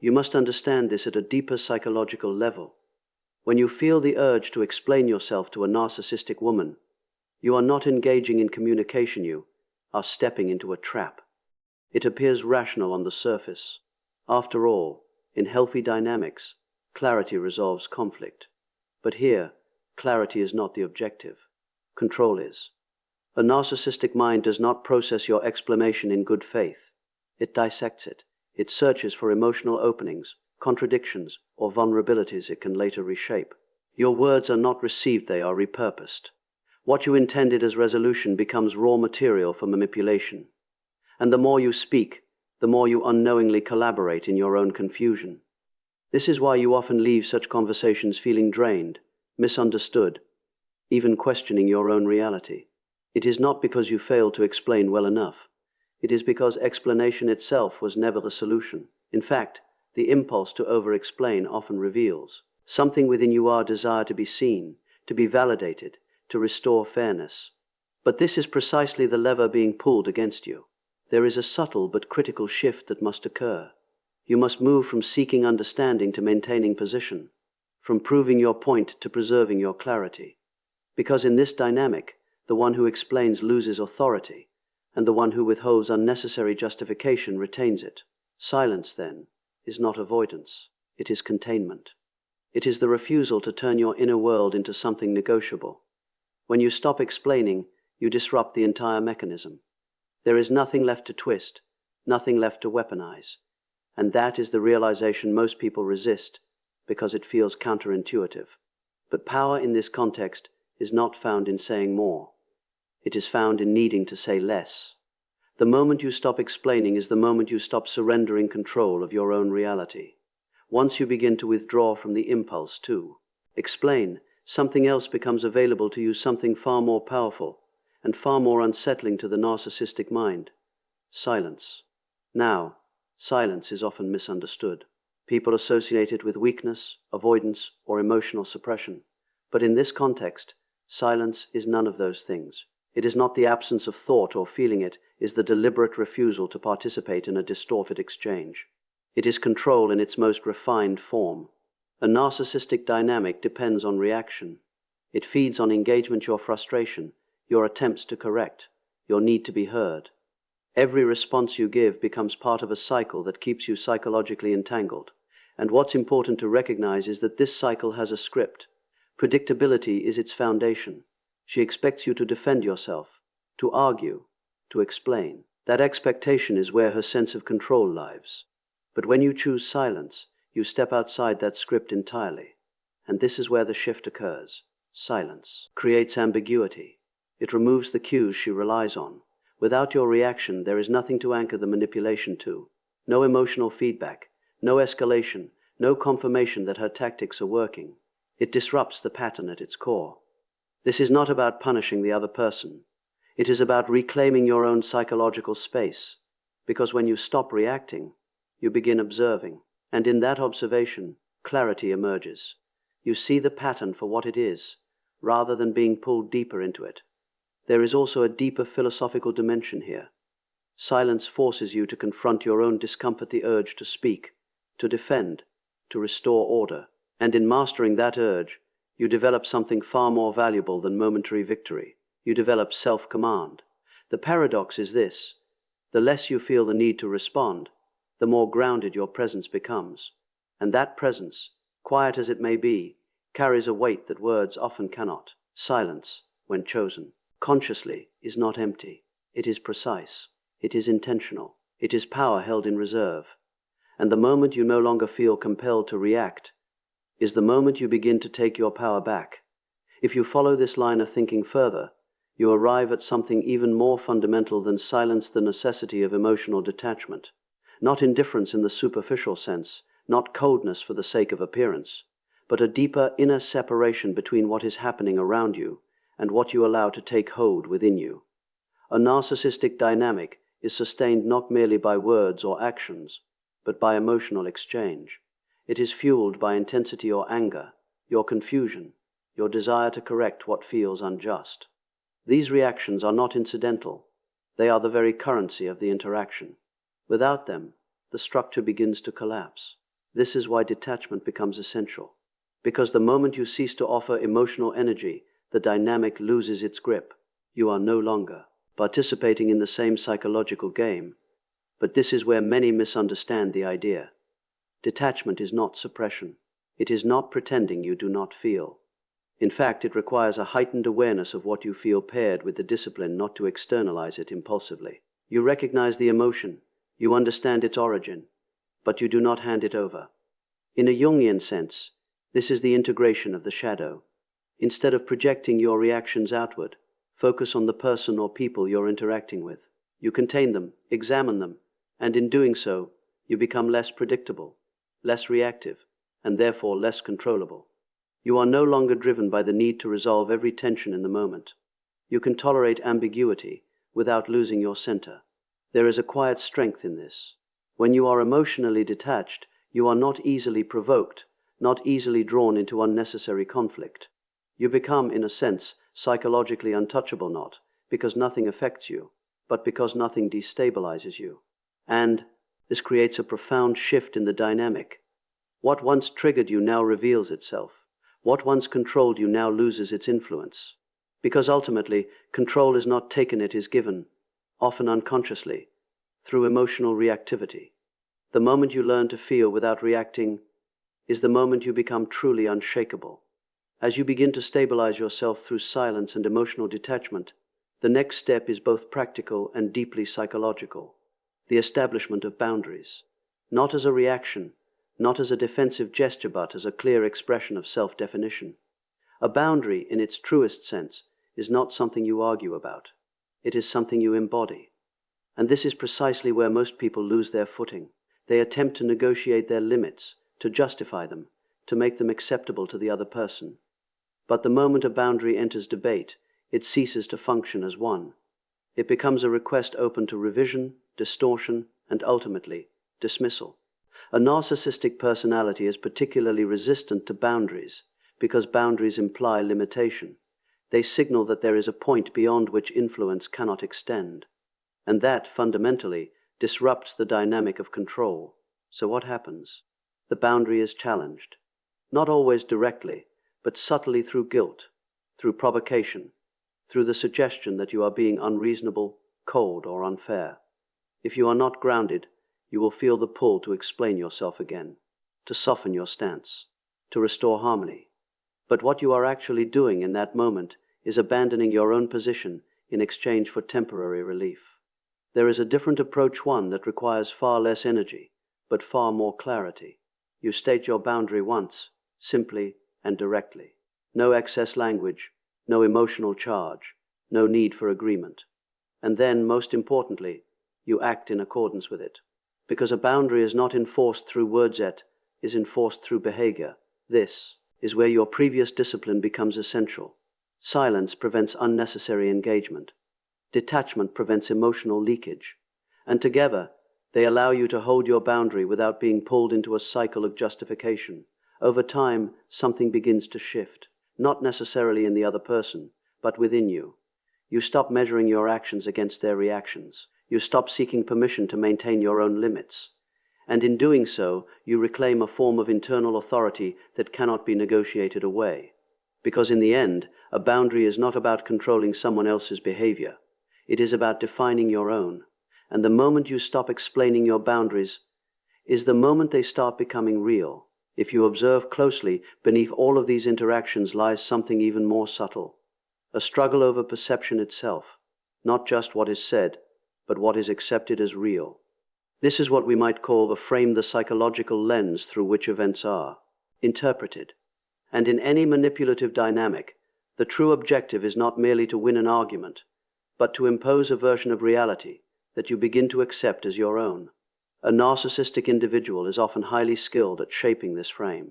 You must understand this at a deeper psychological level. When you feel the urge to explain yourself to a narcissistic woman, you are not engaging in communication, you are stepping into a trap. It appears rational on the surface. After all, in healthy dynamics, clarity resolves conflict. But here, clarity is not the objective. Control is. A narcissistic mind does not process your explanation in good faith. It dissects it. It searches for emotional openings, contradictions, or vulnerabilities it can later reshape. Your words are not received, they are repurposed. What you intended as resolution becomes raw material for manipulation. And the more you speak, the more you unknowingly collaborate in your own confusion. This is why you often leave such conversations feeling drained, misunderstood, even questioning your own reality. It is not because you failed to explain well enough. It is because explanation itself was never the solution. In fact, the impulse to over-explain often reveals something within you, our desire to be seen, to be validated, to restore fairness. But this is precisely the lever being pulled against you. There is a subtle but critical shift that must occur. You must move from seeking understanding to maintaining position, from proving your point to preserving your clarity. Because in this dynamic, the one who explains loses authority, and the one who withholds unnecessary justification retains it. Silence, then, is not avoidance. It is containment. It is the refusal to turn your inner world into something negotiable. When you stop explaining, you disrupt the entire mechanism. There is nothing left to twist, nothing left to weaponize. And that is the realization most people resist because it feels counterintuitive. But power in this context is not found in saying more. It is found in needing to say less. The moment you stop explaining is the moment you stop surrendering control of your own reality. Once you begin to withdraw from the impulse to explain, something else becomes available to you, something far more powerful and far more unsettling to the narcissistic mind: silence. Now, silence is often misunderstood. People associate it with weakness, avoidance, or emotional suppression. But in this context, silence is none of those things. It is not the absence of thought or feeling, it is the deliberate refusal to participate in a distorted exchange. It is control in its most refined form. A narcissistic dynamic depends on reaction. It feeds on engagement, your frustration, your attempts to correct, your need to be heard. Every response you give becomes part of a cycle that keeps you psychologically entangled. And what's important to recognize is that this cycle has a script. Predictability is its foundation. She expects you to defend yourself, to argue, to explain. That expectation is where her sense of control lives. But when you choose silence, you step outside that script entirely. And this is where the shift occurs. Silence creates ambiguity. It removes the cues she relies on. Without your reaction, there is nothing to anchor the manipulation to. No emotional feedback, no escalation, no confirmation that her tactics are working. It disrupts the pattern at its core. This is not about punishing the other person. It is about reclaiming your own psychological space. Because when you stop reacting, you begin observing. And in that observation, clarity emerges. You see the pattern for what it is, rather than being pulled deeper into it. There is also a deeper philosophical dimension here. Silence forces you to confront your own discomfort, the urge to speak, to defend, to restore order. And in mastering that urge, you develop something far more valuable than momentary victory. You develop self-command. The paradox is this: the less you feel the need to respond, the more grounded your presence becomes. And that presence, quiet as it may be, carries a weight that words often cannot. Silence, when chosen consciously, is not empty. It is precise. It is intentional. It is power held in reserve. And the moment you no longer feel compelled to react is the moment you begin to take your power back. If you follow this line of thinking further, you arrive at something even more fundamental than silence: the necessity of emotional detachment. Not indifference in the superficial sense, not coldness for the sake of appearance, but a deeper inner separation between what is happening around you and what you allow to take hold within you. A narcissistic dynamic is sustained not merely by words or actions, but by emotional exchange. It is fueled by intensity or anger, your confusion, your desire to correct what feels unjust. These reactions are not incidental. They are the very currency of the interaction. Without them, the structure begins to collapse. This is why detachment becomes essential. Because the moment you cease to offer emotional energy, the dynamic loses its grip. You are no longer participating in the same psychological game. But this is where many misunderstand the idea. Detachment is not suppression. It is not pretending you do not feel. In fact, it requires a heightened awareness of what you feel paired with the discipline not to externalize it impulsively. You recognize the emotion, you understand its origin, but you do not hand it over. In a Jungian sense, this is the integration of the shadow. Instead of projecting your reactions outward, focus on the person or people you're interacting with. You contain them, examine them, and in doing so, you become less predictable, less reactive, and therefore less controllable. You are no longer driven by the need to resolve every tension in the moment. You can tolerate ambiguity without losing your center. There is a quiet strength in this. When you are emotionally detached, you are not easily provoked, not easily drawn into unnecessary conflict. You become, in a sense, psychologically untouchable, not because nothing affects you, but because nothing destabilizes you. And this creates a profound shift in the dynamic. What once triggered you now reveals itself. What once controlled you now loses its influence. Because ultimately, control is not taken, it is given, often unconsciously, through emotional reactivity. The moment you learn to feel without reacting is the moment you become truly unshakable. As you begin to stabilize yourself through silence and emotional detachment, the next step is both practical and deeply psychological. The establishment of boundaries. Not as a reaction, not as a defensive gesture, but as a clear expression of self-definition. A boundary, in its truest sense, is not something you argue about. It is something you embody. And this is precisely where most people lose their footing. They attempt to negotiate their limits, to justify them, to make them acceptable to the other person. But the moment a boundary enters debate, it ceases to function as one. It becomes a request open to revision, distortion, and ultimately, dismissal. A narcissistic personality is particularly resistant to boundaries because boundaries imply limitation. They signal that there is a point beyond which influence cannot extend. And that, fundamentally, disrupts the dynamic of control. So what happens? The boundary is challenged. Not always directly, but subtly through guilt, through provocation, through the suggestion that you are being unreasonable, cold, or unfair. If you are not grounded, you will feel the pull to explain yourself again, to soften your stance, to restore harmony. But what you are actually doing in that moment is abandoning your own position in exchange for temporary relief. There is a different approach, one that requires far less energy, but far more clarity. You state your boundary once, simply and directly. No excess language, no emotional charge, no need for agreement. And then, most importantly, you act in accordance with it. Because a boundary is not enforced through words, it is enforced through behavior. This is where your previous discipline becomes essential. Silence prevents unnecessary engagement. Detachment prevents emotional leakage. And together, they allow you to hold your boundary without being pulled into a cycle of justification. Over time, something begins to shift, not necessarily in the other person, but within you. You stop measuring your actions against their reactions. You stop seeking permission to maintain your own limits. And in doing so, you reclaim a form of internal authority that cannot be negotiated away. Because in the end, a boundary is not about controlling someone else's behavior. It is about defining your own. And the moment you stop explaining your boundaries is the moment they start becoming real. If you observe closely, beneath all of these interactions lies something even more subtle. A struggle over perception itself, not just what is said, but what is accepted as real. This is what we might call the psychological lens through which events are interpreted. And in any manipulative dynamic, the true objective is not merely to win an argument, but to impose a version of reality that you begin to accept as your own. A narcissistic individual is often highly skilled at shaping this frame.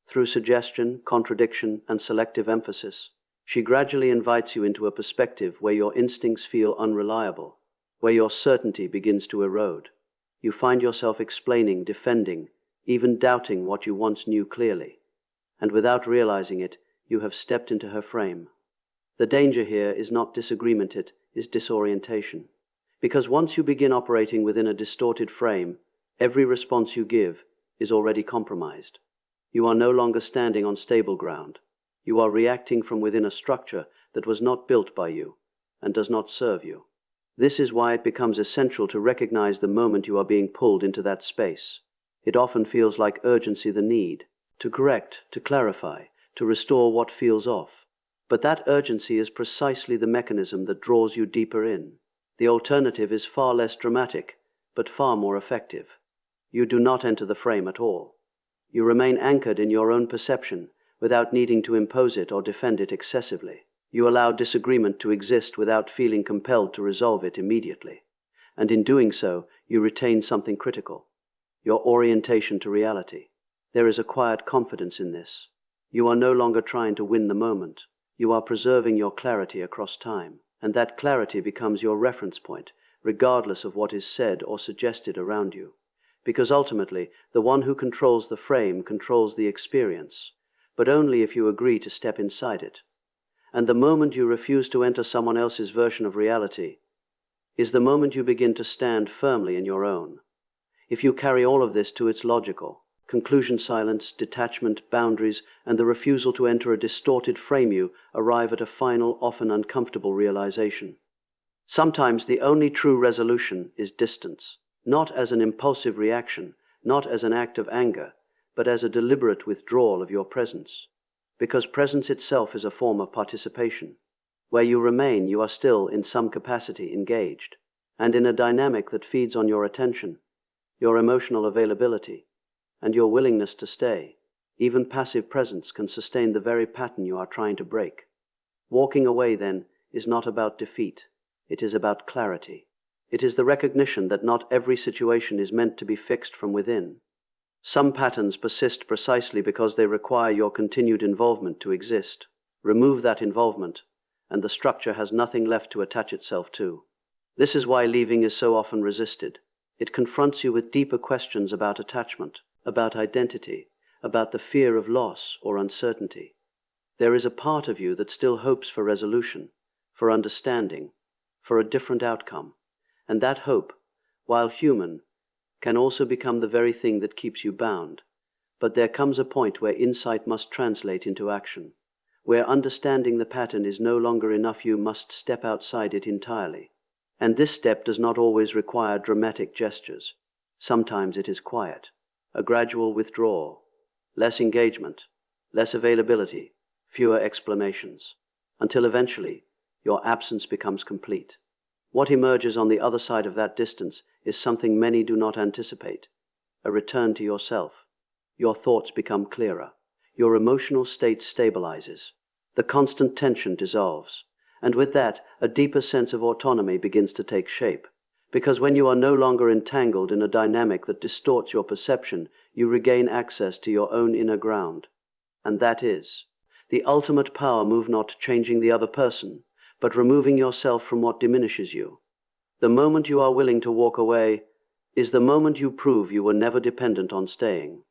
Through suggestion, contradiction, and selective emphasis, she gradually invites you into a perspective where your instincts feel unreliable, where your certainty begins to erode. You find yourself explaining, defending, even doubting what you once knew clearly. And without realizing it, you have stepped into her frame. The danger here is not disagreement, it is disorientation. Because once you begin operating within a distorted frame, every response you give is already compromised. You are no longer standing on stable ground. You are reacting from within a structure that was not built by you and does not serve you. This is why it becomes essential to recognize the moment you are being pulled into that space. It often feels like urgency, the need to correct, to clarify, to restore what feels off. But that urgency is precisely the mechanism that draws you deeper in. The alternative is far less dramatic, but far more effective. You do not enter the frame at all. You remain anchored in your own perception without needing to impose it or defend it excessively. You allow disagreement to exist without feeling compelled to resolve it immediately. And in doing so, you retain something critical: your orientation to reality. There is a quiet confidence in this. You are no longer trying to win the moment. You are preserving your clarity across time, and that clarity becomes your reference point, regardless of what is said or suggested around you. Because ultimately, the one who controls the frame controls the experience, but only if you agree to step inside it. And the moment you refuse to enter someone else's version of reality is the moment you begin to stand firmly in your own. If you carry all of this to its logical conclusion, silence, detachment, boundaries, and the refusal to enter a distorted frame, you arrive at a final, often uncomfortable realization. Sometimes the only true resolution is distance, not as an impulsive reaction, not as an act of anger, but as a deliberate withdrawal of your presence. Because presence itself is a form of participation. Where you remain, you are still, in some capacity, engaged, and in a dynamic that feeds on your attention, your emotional availability, and your willingness to stay. Even passive presence can sustain the very pattern you are trying to break. Walking away, then, is not about defeat. It is about clarity. It is the recognition that not every situation is meant to be fixed from within. Some patterns persist precisely because they require your continued involvement to exist. Remove that involvement, and the structure has nothing left to attach itself to. This is why leaving is so often resisted. It confronts you with deeper questions about attachment, about identity, about the fear of loss or uncertainty. There is a part of you that still hopes for resolution, for understanding, for a different outcome. And that hope, while human, can also become the very thing that keeps you bound. But there comes a point where insight must translate into action, where understanding the pattern is no longer enough. You must step outside it entirely. And this step does not always require dramatic gestures. Sometimes it is quiet, a gradual withdrawal, less engagement, less availability, fewer explanations, until eventually your absence becomes complete. What emerges on the other side of that distance is something many do not anticipate: a return to yourself. Your thoughts become clearer. Your emotional state stabilizes. The constant tension dissolves. And with that, a deeper sense of autonomy begins to take shape. Because when you are no longer entangled in a dynamic that distorts your perception, you regain access to your own inner ground. And that is the ultimate power move, not changing the other person, but removing yourself from what diminishes you. The moment you are willing to walk away is the moment you prove you were never dependent on staying.